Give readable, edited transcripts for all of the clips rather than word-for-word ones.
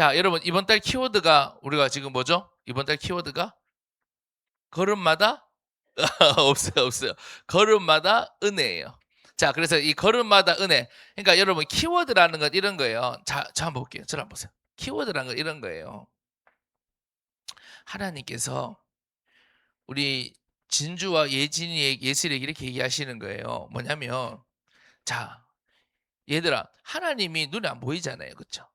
자, 여러분 이번 달 키워드가 우리가 지금 뭐죠? 이번 달 키워드가 걸음마다 없어요, 없어요. 걸음마다 은혜예요. 자, 그래서 이 걸음마다 은혜. 그러니까 여러분 키워드라는 건 이런 거예요. 자 한번 볼게요. 저를 한번 보세요. 키워드라는 건 이런 거예요. 하나님께서 우리 진주와 예슬에게 이렇게 얘기하시는 거예요. 뭐냐면 자, 얘들아 하나님이 눈에 안 보이잖아요. 그쵸?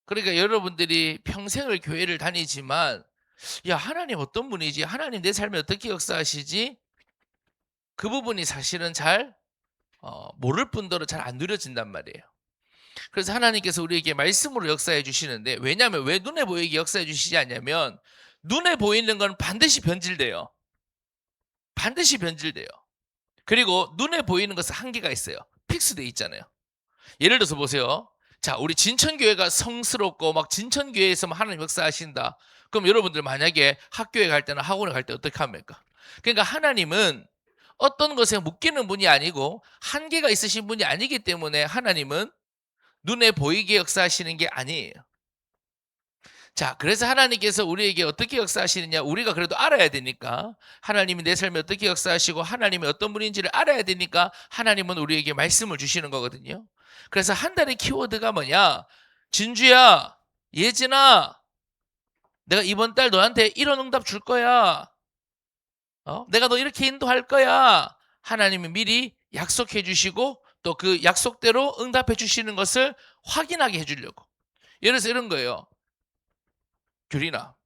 그러니까 여러분들이 평생을 교회를 다니지만 야 하나님 어떤 분이지? 하나님 내 삶에 어떻게 역사하시지? 그 부분이 사실은 잘 모를 뿐더러 잘 안 누려진단 말이에요. 그래서 하나님께서 우리에게 말씀으로 역사해 주시는데 왜냐하면 왜 눈에 보이게 역사해 주시지 않냐면 눈에 보이는 건 반드시 변질돼요. 반드시 변질돼요. 그리고 눈에 보이는 것은 한계가 있어요. 픽스돼 있잖아요. 예를 들어서 보세요. 자, 우리 진천교회가 성스럽고 막 진천교회에서만 하나님 역사하신다. 그럼 여러분들 만약에 학교에 갈 때나 학원에 갈 때 어떻게 합니까? 그러니까 하나님은 어떤 것에 묶이는 분이 아니고 한계가 있으신 분이 아니기 때문에 하나님은 눈에 보이게 역사하시는 게 아니에요. 자, 그래서 하나님께서 우리에게 어떻게 역사하시느냐 우리가 그래도 알아야 되니까 하나님이 내 삶에 어떻게 역사하시고 하나님이 어떤 분인지를 알아야 되니까 하나님은 우리에게 말씀을 주시는 거거든요. 그래서 한 달의 키워드가 뭐냐? 진주야, 예진아, 내가 이번 달 너한테 이런 응답 줄 거야. 내가 너 이렇게 인도할 거야. 하나님이 미리 약속해 주시고 또 그 약속대로 응답해 주시는 것을 확인하게 해 주려고. 예를 들어서 이런 거예요. 규린아,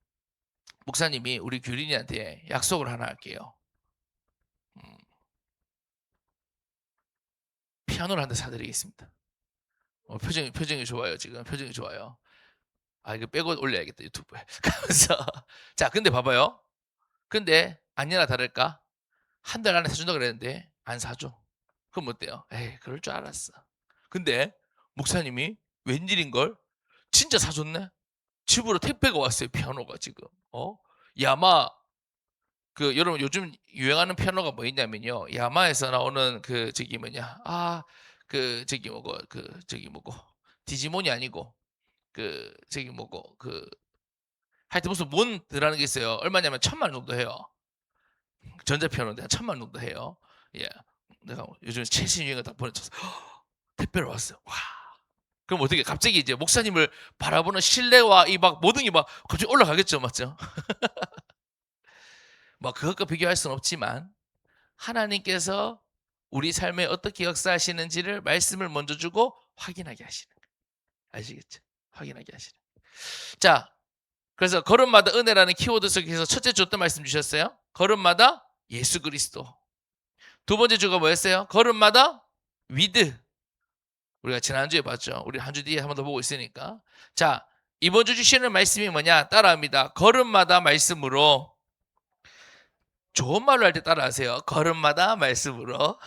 목사님이 우리 규린이한테 약속을 하나 할게요. 피아노를 한 대 사드리겠습니다. 표정이 좋아요. 지금 표정이 좋아요. 아 이거 빼고 올려야겠다 유튜브에. 그래서 자 근데 봐봐요. 근데 아니나 다를까 한 달 안에 사준다 그랬는데 안 사줘. 그럼 어때요? 에이 그럴 줄 알았어. 근데 목사님이 웬일인걸 진짜 사줬네. 집으로 택배가 왔어요. 피아노가 지금. 야마 그 여러분 요즘 유행하는 피아노가 뭐 있냐면요. 야마에서 나오는 그 저기 뭐냐. 그 저기 뭐고 그 저기 뭐고 디지몬이 아니고 그 저기 뭐고 그 하여튼 무슨 몬드라는 게 있어요. 얼마냐면 1,000만 원 정도 해요. 전자피아노인데 한 1,000만 원 정도 해요. 예. 내가 요즘 최신 유행을 딱 보내줘서 택배로 왔어요. 와. 그럼 어떻게 갑자기 이제 목사님을 바라보는 신뢰와 이 막 모든 게 막 갑자기 올라가겠죠. 맞죠? 뭐 그것과 비교할 수는 없지만 하나님께서 우리 삶에 어떻게 역사하시는지를 말씀을 먼저 주고 확인하게 하시는 거예요. 아시겠죠? 확인하게 하시는 거예요. 자, 그래서 걸음마다 은혜라는 키워드 속에서 첫째 주 어떤 말씀 주셨어요? 걸음마다 예수 그리스도. 두 번째 주가 뭐였어요? 걸음마다 위드. 우리가 지난주에 봤죠. 우리 한 주 뒤에 한 번 더 보고 있으니까. 자, 이번 주 주시는 말씀이 뭐냐? 따라합니다. 걸음마다 말씀으로. 좋은 말로 할 때 따라하세요. 걸음마다 말씀으로.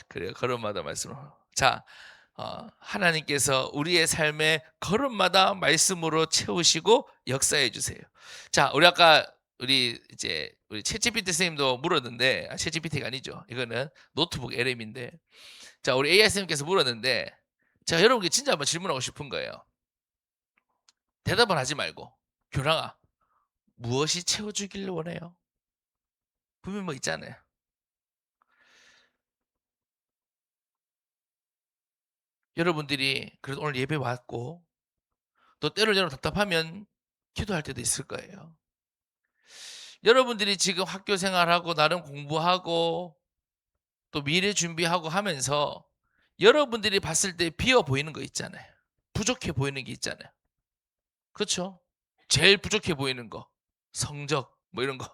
그래요. 걸음마다 말씀으로. 자, 하나님께서 우리의 삶에 걸음마다 말씀으로 채우시고 역사해 주세요. 자, 우리 아까 우리 챗GPT 선생님도 물었는데, 챗GPT가 아니죠. 이거는 노트북 LM인데, 자, 우리 AI 선생님께서 물었는데, 제가 여러분께 진짜 한번 질문하고 싶은 거예요. 대답은 하지 말고, 교랑아, 무엇이 채워주길 원해요? 분명 뭐 있잖아요. 여러분들이 그래도 오늘 예배 왔고, 또 때로 여러분 답답하면 기도할 때도 있을 거예요. 여러분들이 지금 학교 생활하고 나름 공부하고 또 미래 준비하고 하면서 여러분들이 봤을 때 비어 보이는 거 있잖아요. 부족해 보이는 게 있잖아요. 그렇죠? 제일 부족해 보이는 거. 성적 뭐 이런 거.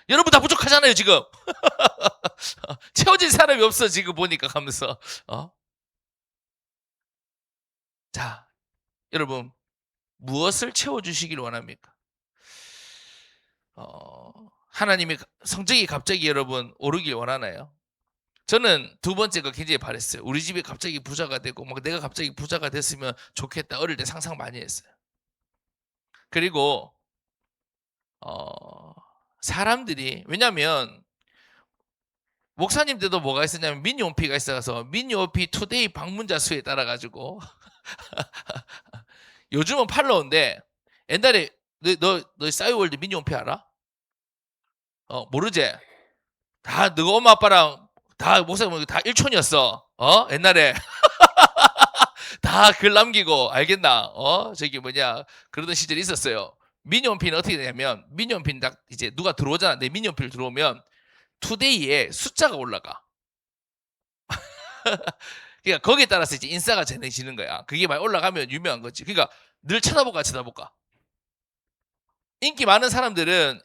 여러분 다 부족하잖아요, 지금. 채워진 사람이 없어 지금 보니까 하면서. 자, 여러분 무엇을 채워 주시길 원합니까? 하나님의 성적이 갑자기 여러분 오르길 원하나요? 저는 두 번째가 굉장히 바랬어요. 우리 집이 갑자기 부자가 되고 막 내가 갑자기 부자가 됐으면 좋겠다. 어릴 때 상상 많이 했어요. 그리고 사람들이 왜냐면 목사님 때도 뭐가 있었냐면 미니홈피가 있어서 미니홈피 투데이 방문자 수에 따라 가지고 요즘은 팔로우인데 옛날에 너 싸이월드 미니홈피 알아? 모르지? 다 너가 엄마 아빠랑 다 목사님 다 일촌이었어. 옛날에 다 글 남기고 알겠나? 저기 뭐냐 그러던 시절이 있었어요. 미니홈피는 어떻게 되냐면 미니홈피는 딱 이제 누가 들어오잖아. 내 미니홈피를 들어오면 투데이에 숫자가 올라가. 그러니까 거기에 따라서 이제 인싸가 정해지는 거야. 그게 많이 올라가면 유명한 거지. 그러니까 늘 쳐다볼까 쳐다볼까. 인기 많은 사람들은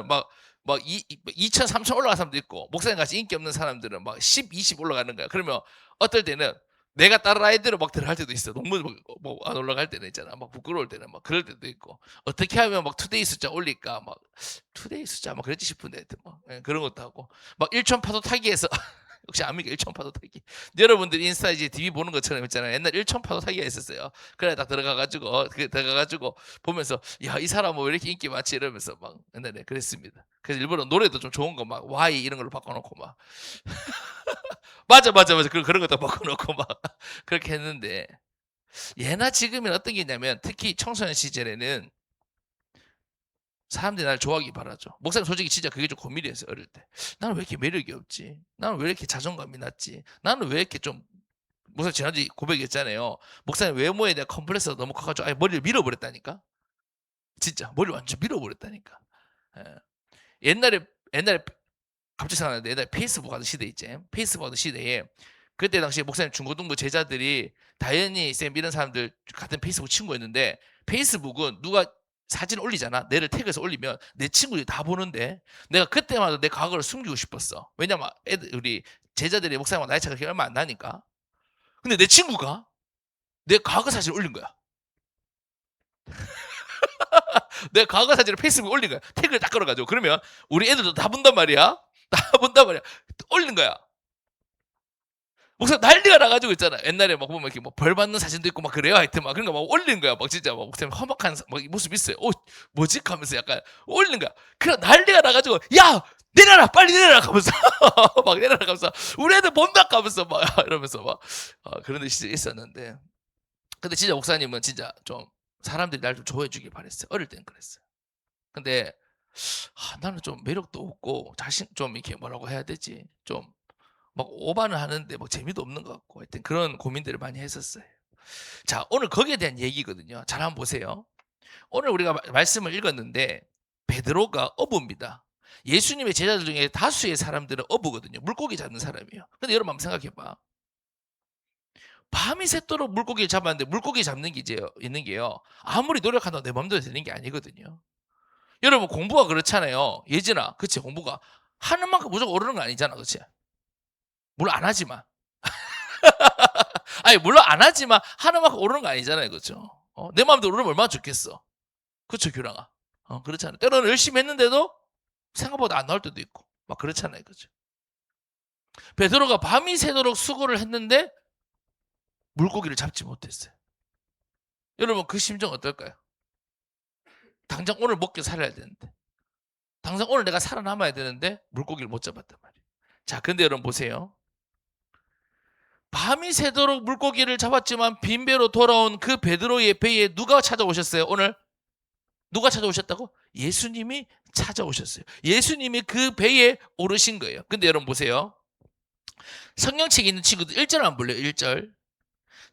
막 2천, 3천 올라가는 사람도 있고, 목사님 같이 인기 없는 사람들은 막 10, 20 올라가는 거야. 그러면 어떨 때는 내가 다른 아이들을 막 들어갈 때도 있어. 너무 뭐안 올라갈 때는 있잖아. 막 부끄러울 때는 막 그럴 때도 있고. 어떻게 하면 막 투데이 숫자 올릴까? 막 투데이 숫자 막 그랬지 싶은데 하여튼 뭐 그런 것도 하고. 막 일촌 파도 타기에서 혹시 압니까? 일촌 파도 타기. 여러분들 인스타 이제 TV 보는 것처럼 있잖아요. 옛날 일촌 파도 타기가 있었어요. 그래 딱 들어가가지고 들어가가지고 보면서 야 이 사람은 왜 이렇게 인기 많지 이러면서 막 옛날에 그랬습니다. 그래서 일부러 노래도 좀 좋은 거 막 Y 이런 걸로 바꿔놓고 막 맞아 그런 것도 바꿔놓고 막 그렇게 했는데 예나 지금은 어떤 게 있냐면 특히 청소년 시절에는 사람들이 나를 좋아하기 바라죠. 목사님 솔직히 진짜 그게 좀 고민이었어요. 어릴 때. 나는 왜 이렇게 매력이 없지? 나는 왜 이렇게 자존감이 낮지? 나는 왜 이렇게 좀 목사님 지난주에 고백했잖아요. 목사님 외모에 대한 컴플렉스가 너무 커가지고 아예 머리를 밀어버렸다니까. 진짜 머리를 완전 밀어버렸다니까. 예. 옛날에 옛날에 갑자기 생각나는데 옛날에 페이스북 하던 시대 있지. 페이스북 하던 시대에 그때 당시에 목사님 중고등부 제자들이 다현이 쌤 이런 사람들 같은 페이스북 친구였는데 페이스북은 누가 사진 올리잖아. 내를 태그해서 올리면 내 친구들이 다 보는데 내가 그때마다 내 과거를 숨기고 싶었어. 왜냐면 우리 제자들이 목사님과 나이 차가 얼마 안 나니까. 근데 내 친구가 내 과거 사진을 올린 거야. 내 과거 사진을 페이스북에 올린 거야. 태그를 딱 걸어가지고. 그러면 우리 애들도 다 본단 말이야. 다 본단 말이야. 올린 거야. 목사님 난리가 나가지고 있잖아. 옛날에 막 보면 이렇게 뭐벌 받는 사진도 있고 막 그래요. 하여튼 막 그런 거 막 올린 거야. 막 진짜 막 목사님 험악한 막 모습 있어요. 뭐지? 하면서 약간 올린 거야. 그래 난리가 나가지고 야 내려라 빨리 내려라 하면서 막 내려라 하면서 우리 애들 본다 하면서 막 이러면서 막 그런 일이 있었는데 근데 진짜 목사님은 진짜 좀 사람들이 날 좀 좋아해 주길 바랬어요. 어릴 때는 그랬어요. 근데 나는 좀 매력도 없고 자신 좀 이렇게 뭐라고 해야 되지? 좀 막 오바는 하는데 뭐 재미도 없는 것 같고 하여튼 그런 고민들을 많이 했었어요. 자, 오늘 거기에 대한 얘기거든요. 잘 한번 보세요. 오늘 우리가 말씀을 읽었는데 베드로가 어부입니다. 예수님의 제자들 중에 다수의 사람들은 어부거든요. 물고기 잡는 사람이에요. 근데 여러분 한번 생각해 봐. 밤이 새도록 물고기를 잡았는데 물고기 잡는 게 이제 있는 게요. 아무리 노력한다고 내 마음대로 되는 게 아니거든요. 여러분 공부가 그렇잖아요. 예진아, 그치? 공부가 하는 만큼 무조건 오르는 거 아니잖아, 그치? 물론 안 하지만. 아니 물론 안 하지만 하는 만큼 오르는 거 아니잖아요, 그렇죠? 내 마음대로 오르면 얼마나 좋겠어, 그렇죠, 규랑아? 그렇잖아요. 때로는 열심히 했는데도 생각보다 안 나올 때도 있고, 막 그렇잖아요, 그렇죠? 베드로가 밤이 새도록 수고를 했는데 물고기를 잡지 못했어요. 여러분 그 심정 어떨까요? 당장 오늘 먹고 살아야 되는데, 당장 오늘 내가 살아남아야 되는데 물고기를 못 잡았단 말이에요. 자, 근데 여러분 보세요. 밤이 새도록 물고기를 잡았지만 빈배로 돌아온 그 베드로의 배에 누가 찾아오셨어요? 오늘 누가 찾아오셨다고? 예수님이 찾아오셨어요. 예수님이 그 배에 오르신 거예요. 근데 여러분 보세요. 성경책에 있는 친구들 1절 한번 볼래요? 1절.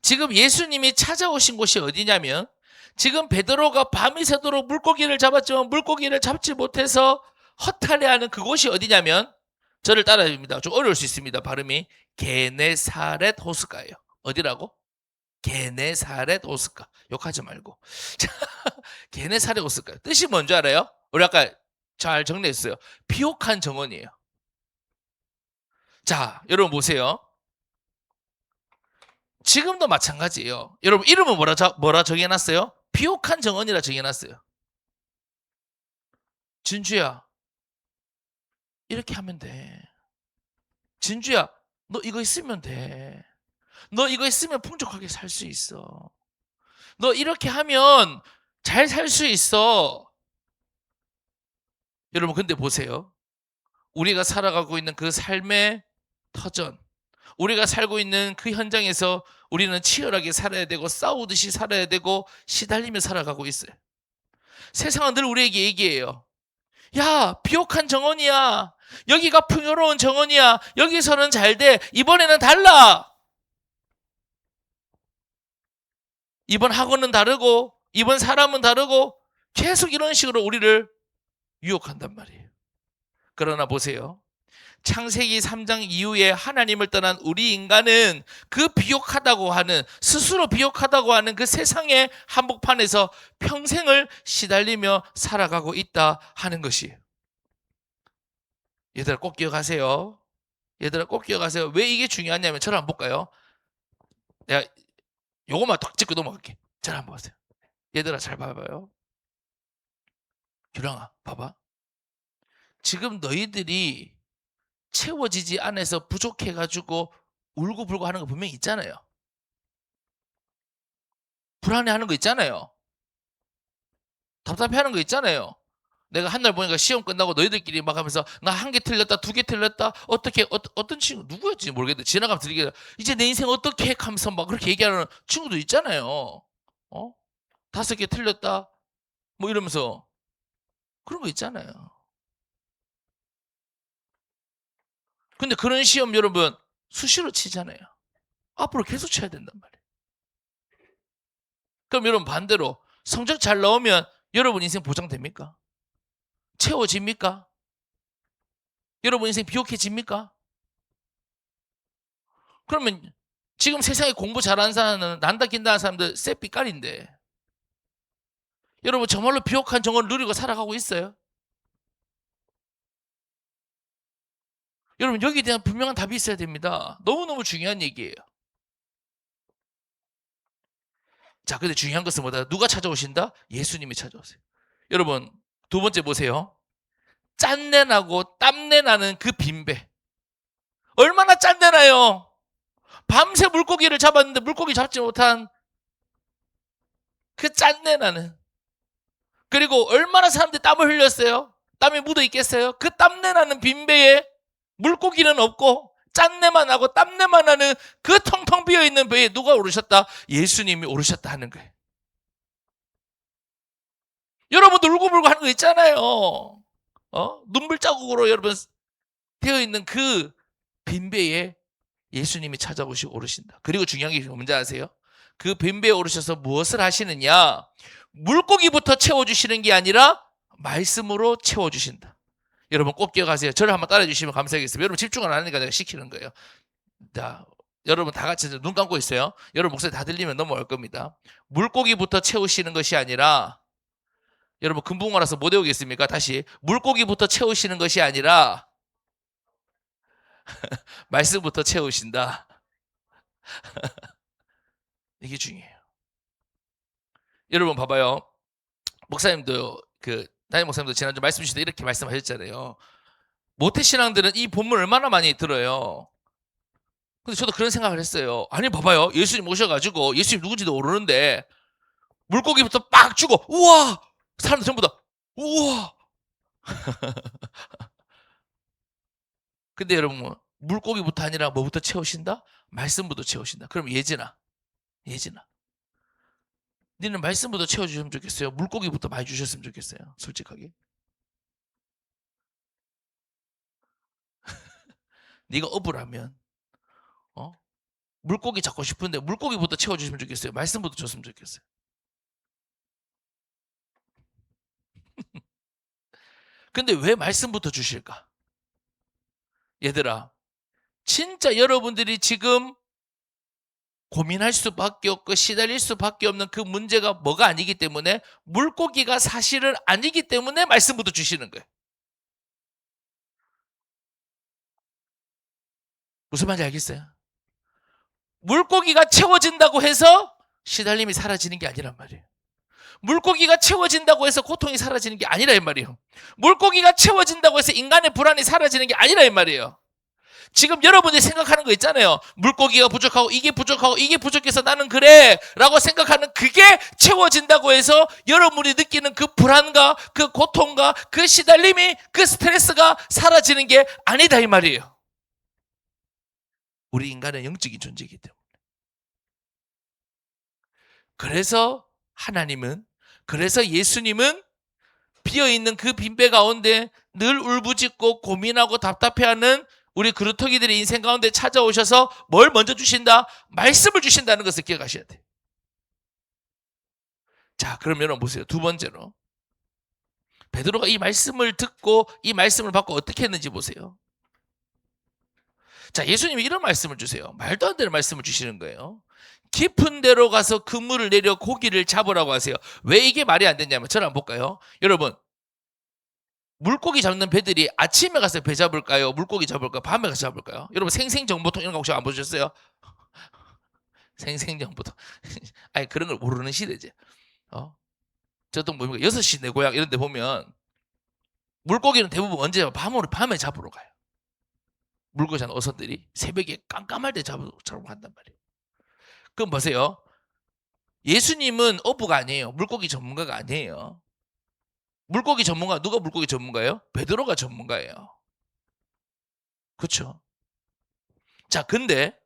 지금 예수님이 찾아오신 곳이 어디냐면 지금 베드로가 밤이 새도록 물고기를 잡았지만 물고기를 잡지 못해서 허탈해하는 그곳이 어디냐면 저를 따라합니다. 좀 어려울 수 있습니다. 발음이 게네사렛 호숫가예요. 어디라고? 게네사렛 호숫가. 욕하지 말고. 자, 게네사렛 호숫가. 뜻이 뭔지 알아요? 우리 아까 잘 정리했어요. 비옥한 정원이에요. 자, 여러분 보세요. 지금도 마찬가지예요. 여러분 이름은 뭐라 정해놨어요? 비옥한 정원이라 정해놨어요. 진주야, 이렇게 하면 돼. 진주야, 너 이거 있으면 돼. 너 이거 있으면 풍족하게 살 수 있어. 너 이렇게 하면 잘 살 수 있어. 여러분 근데 보세요. 우리가 살아가고 있는 그 삶의 터전, 우리가 살고 있는 그 현장에서 우리는 치열하게 살아야 되고 싸우듯이 살아야 되고 시달리며 살아가고 있어요. 세상은 늘 우리에게 얘기해요. 야, 비옥한 정원이야. 여기가 풍요로운 정원이야. 여기서는 잘 돼. 이번에는 달라. 이번 학원은 다르고 이번 사람은 다르고 계속 이런 식으로 우리를 유혹한단 말이에요. 그러나 보세요. 창세기 3장 이후에 하나님을 떠난 우리 인간은 그 비옥하다고 하는, 스스로 비옥하다고 하는 그 세상의 한복판에서 평생을 시달리며 살아가고 있다 하는 것이에요. 얘들아 꼭 기억하세요. 얘들아 꼭 기억하세요. 왜 이게 중요하냐면 저를 한번 볼까요? 내가 요것만 딱 짚고 넘어갈게. 저를 한번 보세요. 얘들아 잘 봐봐요. 규랑아 봐봐. 지금 너희들이 채워지지 않아서 부족해가지고 울고불고 하는 거 분명히 있잖아요. 불안해하는 거 있잖아요. 답답해하는 거 있잖아요. 내가 한 날 보니까 시험 끝나고 너희들끼리 막 하면서 나 한 개 틀렸다, 두 개 틀렸다, 어떻게 어떤 친구 누구였지 모르겠는데 지나가면 들리게 이제 내 인생 어떻게 하면서 막 그렇게 얘기하는 친구도 있잖아요. 어? 5개 틀렸다 뭐 이러면서 그런 거 있잖아요. 근데 그런 시험 여러분 수시로 치잖아요. 앞으로 계속 쳐야 된단 말이에요. 그럼 여러분 반대로 성적 잘 나오면 여러분 인생 보장됩니까? 채워집니까? 여러분 인생 비옥해집니까? 그러면 지금 세상에 공부 잘하는 사람은 난다 긴다는 사람들 쎄삐깔인데 여러분 정말로 비옥한 정원을 누리고 살아가고 있어요? 여러분 여기에 대한 분명한 답이 있어야 됩니다. 너무너무 중요한 얘기예요. 자, 근데 중요한 것은 뭐다? 누가 찾아오신다? 예수님이 찾아오세요. 여러분 두 번째 보세요. 짠내 나고 땀내 나는 그 빈배. 얼마나 짠내 나요? 밤새 물고기를 잡았는데 물고기 잡지 못한 그 짠내 나는. 그리고 얼마나 사람들이 땀을 흘렸어요? 땀이 묻어 있겠어요? 그 땀내 나는 빈배에 물고기는 없고 짠내만 나고 땀내만 나는 그 텅텅 비어있는 배에 누가 오르셨다? 예수님이 오르셨다 하는 거예요. 여러분도 울고불고 하는 거 있잖아요. 눈물 자국으로 여러분 되어 있는 그 빈배에 예수님이 찾아오시고 오르신다. 그리고 중요한 게 뭔지 아세요? 그 빈배에 오르셔서 무엇을 하시느냐? 물고기부터 채워주시는 게 아니라 말씀으로 채워주신다. 여러분 꼭 기억하세요. 저를 한번 따라해 주시면 감사하겠습니다. 여러분 집중을 안 하니까 내가 시키는 거예요. 자, 여러분 다 같이 눈 감고 있어요. 여러분 목소리 다 들리면 넘어갈 겁니다. 물고기부터 채우시는 것이 아니라 여러분 금붕어라서 못 외우겠습니까? 다시 물고기부터 채우시는 것이 아니라 말씀부터 채우신다. 이게 중요해요. 여러분 봐봐요. 목사님도 담임 목사님도 지난주 말씀 주실 때 이렇게 말씀하셨잖아요. 모태신앙들은 이 본문 얼마나 많이 들어요. 근데 저도 그런 생각을 했어요. 아니 봐봐요. 예수님 오셔가지고 예수님 누군지도 모르는데 물고기부터 빡 주고 우와 사람들 전부 다 우와 근데 여러분 물고기부터 아니라 뭐부터 채우신다? 말씀부터 채우신다. 그럼 예진아 니는 말씀부터 채워주시면 좋겠어요? 물고기부터 많이 주셨으면 좋겠어요? 솔직하게. 네가 어부라면 물고기 잡고 싶은데 물고기부터 채워주시면 좋겠어요? 말씀부터 줬으면 좋겠어요? 근데 왜 말씀부터 주실까? 얘들아 진짜 여러분들이 지금 고민할 수밖에 없고 시달릴 수밖에 없는 그 문제가 뭐가 아니기 때문에 물고기가 사실은 아니기 때문에 말씀부터 주시는 거예요. 무슨 말인지 알겠어요? 물고기가 채워진다고 해서 시달림이 사라지는 게 아니란 말이에요. 물고기가 채워진다고 해서 고통이 사라지는 게 아니라 이 말이에요. 물고기가 채워진다고 해서 인간의 불안이 사라지는 게 아니라 이 말이에요. 지금 여러분이 생각하는 거 있잖아요. 물고기가 부족하고 이게 부족해서 나는 그래 라고 생각하는 그게 채워진다고 해서 여러분이 느끼는 그 불안과 그 고통과 그 시달림이 그 스트레스가 사라지는 게 아니다 이 말이에요. 우리 인간은 영적인 존재이기 때문에. 그래서 하나님은, 그래서 예수님은 비어있는 그 빈배 가운데 늘 울부짖고 고민하고 답답해하는 우리 그루터기들의 인생 가운데 찾아오셔서 뭘 먼저 주신다? 말씀을 주신다는 것을 기억하셔야 돼요. 자, 그럼 여러분 보세요. 두 번째로, 베드로가 이 말씀을 듣고 이 말씀을 받고 어떻게 했는지 보세요. 자, 예수님이 이런 말씀을 주세요. 말도 안 되는 말씀을 주시는 거예요. 깊은 데로 가서 그물을 내려 고기를 잡으라고 하세요. 왜 이게 말이 안 되냐면, 저를 한번 볼까요? 여러분, 물고기 잡는 배들이 아침에 가서 배 잡을까요? 물고기 잡을까요? 밤에 가서 잡을까요? 여러분, 생생정보통 이런 거 혹시 안 보셨어요? 생생정보통. 아니, 그런 걸 모르는 시대지. 저도 뭡니까? 6시 내 고향 이런 데 보면 물고기는 대부분 언제 밤에 잡으러 가요. 물고기 잡는 어선들이 새벽에 깜깜할 때 잡으러 간단 말이에요. 그럼 보세요. 예수님은 어부가 아니에요. 물고기 전문가가 아니에요. 물고기 전문가, 누가 물고기 전문가예요? 베드로가 전문가예요. 그렇죠? 자, 근데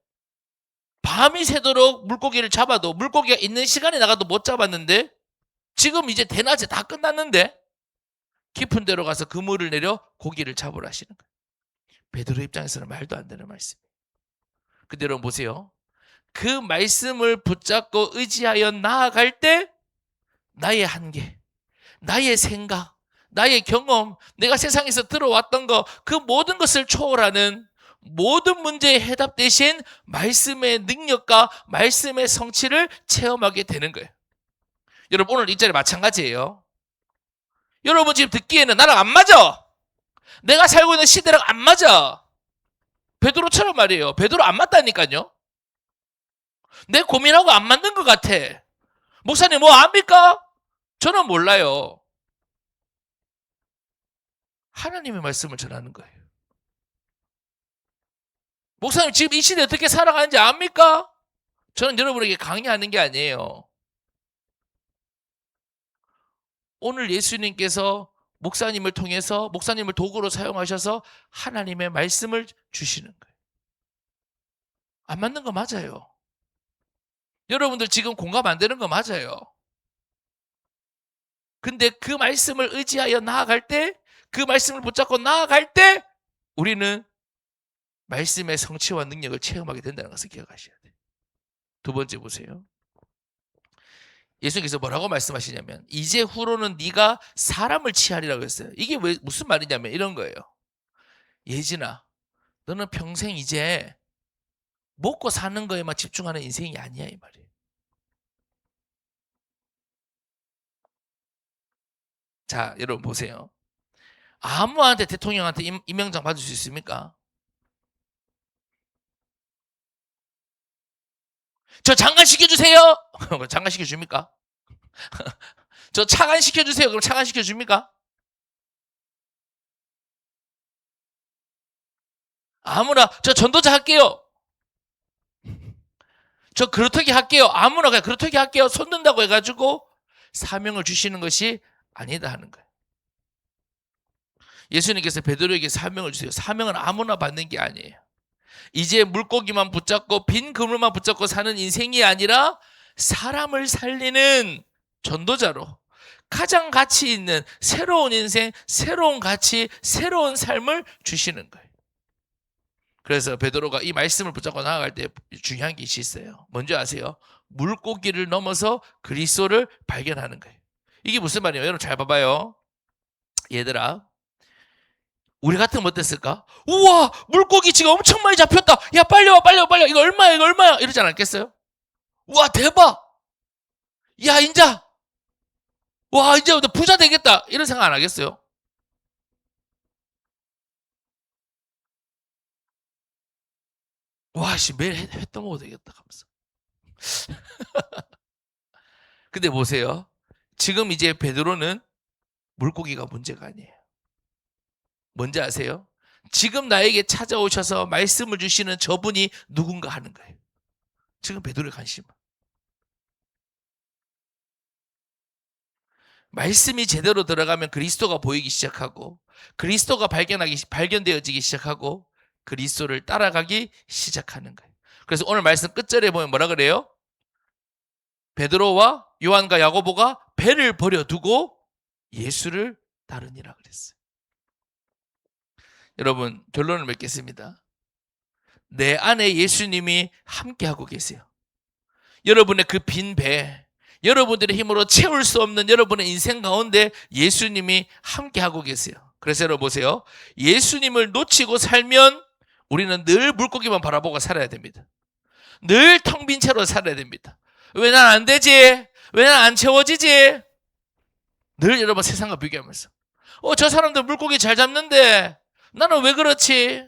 밤이 새도록 물고기를 잡아도, 물고기가 있는 시간에 나가도 못 잡았는데, 지금 이제 대낮에 다 끝났는데 깊은 데로 가서 그물을 내려 고기를 잡으라 하시는 거예요. 베드로 입장에서는 말도 안 되는 말씀. 근데 여러분 보세요. 그 말씀을 붙잡고 의지하여 나아갈 때 나의 한계, 나의 생각, 나의 경험, 내가 세상에서 들어왔던 거, 그 모든 것을 초월하는 모든 문제의 해답 대신 말씀의 능력과 말씀의 성취를 체험하게 되는 거예요. 여러분, 오늘 이 자리 마찬가지예요. 여러분 지금 듣기에는 나랑 안 맞아. 내가 살고 있는 시대랑 안 맞아. 베드로처럼 말이에요. 베드로 안 맞다니까요. 내 고민하고 안 맞는 것 같아. 목사님 뭐 압니까? 저는 몰라요. 하나님의 말씀을 전하는 거예요. 목사님 지금 이 시대에 어떻게 살아가는지 압니까? 저는 여러분에게 강의하는 게 아니에요. 오늘 예수님께서 목사님을 통해서, 목사님을 도구로 사용하셔서 하나님의 말씀을 주시는 거예요. 안 맞는 거 맞아요. 여러분들 지금 공감 안 되는 거 맞아요. 근데 그 말씀을 의지하여 나아갈 때, 그 말씀을 붙잡고 나아갈 때 우리는 말씀의 성취와 능력을 체험하게 된다는 것을 기억하셔야 돼요. 두 번째 보세요. 예수님께서 뭐라고 말씀하시냐면, 이제 후로는 네가 사람을 취하리라고 했어요. 이게 왜 무슨 말이냐면 이런 거예요. 예진아, 너는 평생 이제 먹고 사는 거에만 집중하는 인생이 아니야, 이 말이에요. 자, 여러분 보세요. 아무한테 대통령한테 임명장 받을 수 있습니까? 저 장관 시켜주세요. 장관 시켜줍니까? 저 차관 시켜주세요. 그럼 차관 시켜줍니까? 아무나 저 전도자 할게요. 저 그렇게 할게요. 아무나 그냥 그렇게 할게요. 손든다고 해가지고 사명을 주시는 것이 아니다 하는 거예요. 예수님께서 베드로에게 사명을 주세요. 사명은 아무나 받는 게 아니에요. 이제 물고기만 붙잡고 빈 그물만 붙잡고 사는 인생이 아니라 사람을 살리는 전도자로 가장 가치 있는 새로운 인생, 새로운 가치, 새로운 삶을 주시는 거예요. 그래서 베드로가 이 말씀을 붙잡고 나아갈 때 중요한 게 있어요. 뭔지 아세요? 물고기를 넘어서 그리스도를 발견하는 거예요. 이게 무슨 말이에요? 여러분 잘 봐봐요. 얘들아, 우리 같으면 어땠을까? 우와, 물고기 지금 엄청 많이 잡혔다. 야, 빨리 와, 빨리 와, 빨리 와. 이거 얼마야, 이거 얼마야? 이러지 않았겠어요? 우와, 대박. 야, 인자. 와, 이제 너 부자 되겠다. 이런 생각 안 하겠어요? 와, 씨, 매일 회 떠먹어도 되겠다. 하면서. 근데 보세요. 지금 이제 베드로는 물고기가 문제가 아니에요. 뭔지 아세요? 지금 나에게 찾아오셔서 말씀을 주시는 저분이 누군가 하는 거예요. 지금 베드로의 관심. 말씀이 제대로 들어가면 그리스도가 보이기 시작하고, 그리스도가 발견되어지기 시작하고, 그리스도를 따라가기 시작하는 거예요. 그래서 오늘 말씀 끝절에 보면 뭐라 그래요? 베드로와 요한과 야고보가 배를 버려두고 예수를 따르니라 그랬어요. 여러분, 결론을 맺겠습니다. 내 안에 예수님이 함께하고 계세요. 여러분의 그 빈 배, 여러분들의 힘으로 채울 수 없는 여러분의 인생 가운데 예수님이 함께하고 계세요. 그래서 여러분 보세요. 예수님을 놓치고 살면 우리는 늘 물고기만 바라보고 살아야 됩니다. 늘 텅 빈 채로 살아야 됩니다. 왜 난 안 되지? 왜 난 안 채워지지? 늘 여러분 세상과 비교하면서 저 사람들 물고기 잘 잡는데 나는 왜 그렇지?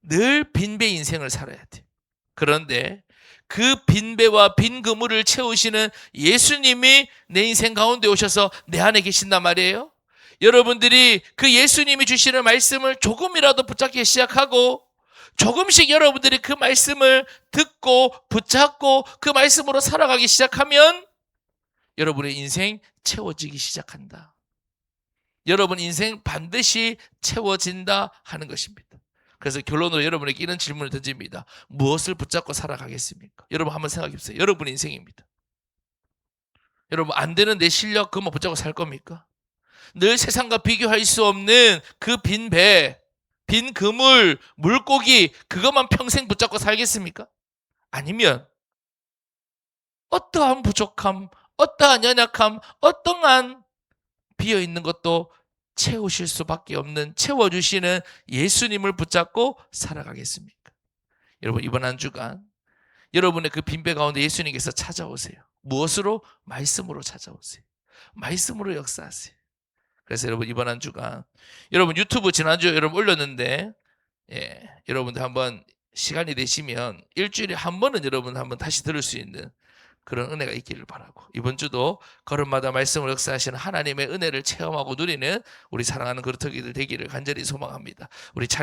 늘 빈배 인생을 살아야 돼. 그런데 그 빈배와 빈 그물을 채우시는 예수님이 내 인생 가운데 오셔서 내 안에 계신단 말이에요. 여러분들이 그 예수님이 주시는 말씀을 조금이라도 붙잡기 시작하고 조금씩 여러분들이 그 말씀을 듣고 붙잡고 그 말씀으로 살아가기 시작하면 여러분의 인생 채워지기 시작한다. 여러분 인생 반드시 채워진다 하는 것입니다. 그래서 결론으로 여러분에게 이런 질문을 던집니다. 무엇을 붙잡고 살아가겠습니까? 여러분 한번 생각해 보세요. 여러분 인생입니다. 여러분 안 되는 내 실력 그것만 붙잡고 살 겁니까? 늘 세상과 비교할 수 없는 그 빈 배, 빈 그물, 물고기 그것만 평생 붙잡고 살겠습니까? 아니면 어떠한 부족함, 어떠한 연약함, 어떠한 비어있는 것도 채우실 수밖에 없는 채워주시는 예수님을 붙잡고 살아가겠습니까? 여러분 이번 한 주간 여러분의 그 빈배 가운데 예수님께서 찾아오세요. 무엇으로? 말씀으로 찾아오세요. 말씀으로 역사하세요. 그래서 여러분 이번 한 주간 여러분 유튜브 지난주에 여러분 올렸는데 여러분들 한번 시간이 되시면 일주일에 한 번은 여러분 한번 다시 들을 수 있는 그런 은혜가 있기를 바라고 이번 주도 걸음마다 말씀을 역사하시는 하나님의 은혜를 체험하고 누리는 우리 사랑하는 그루터기들 되기를 간절히 소망합니다. 우리 찬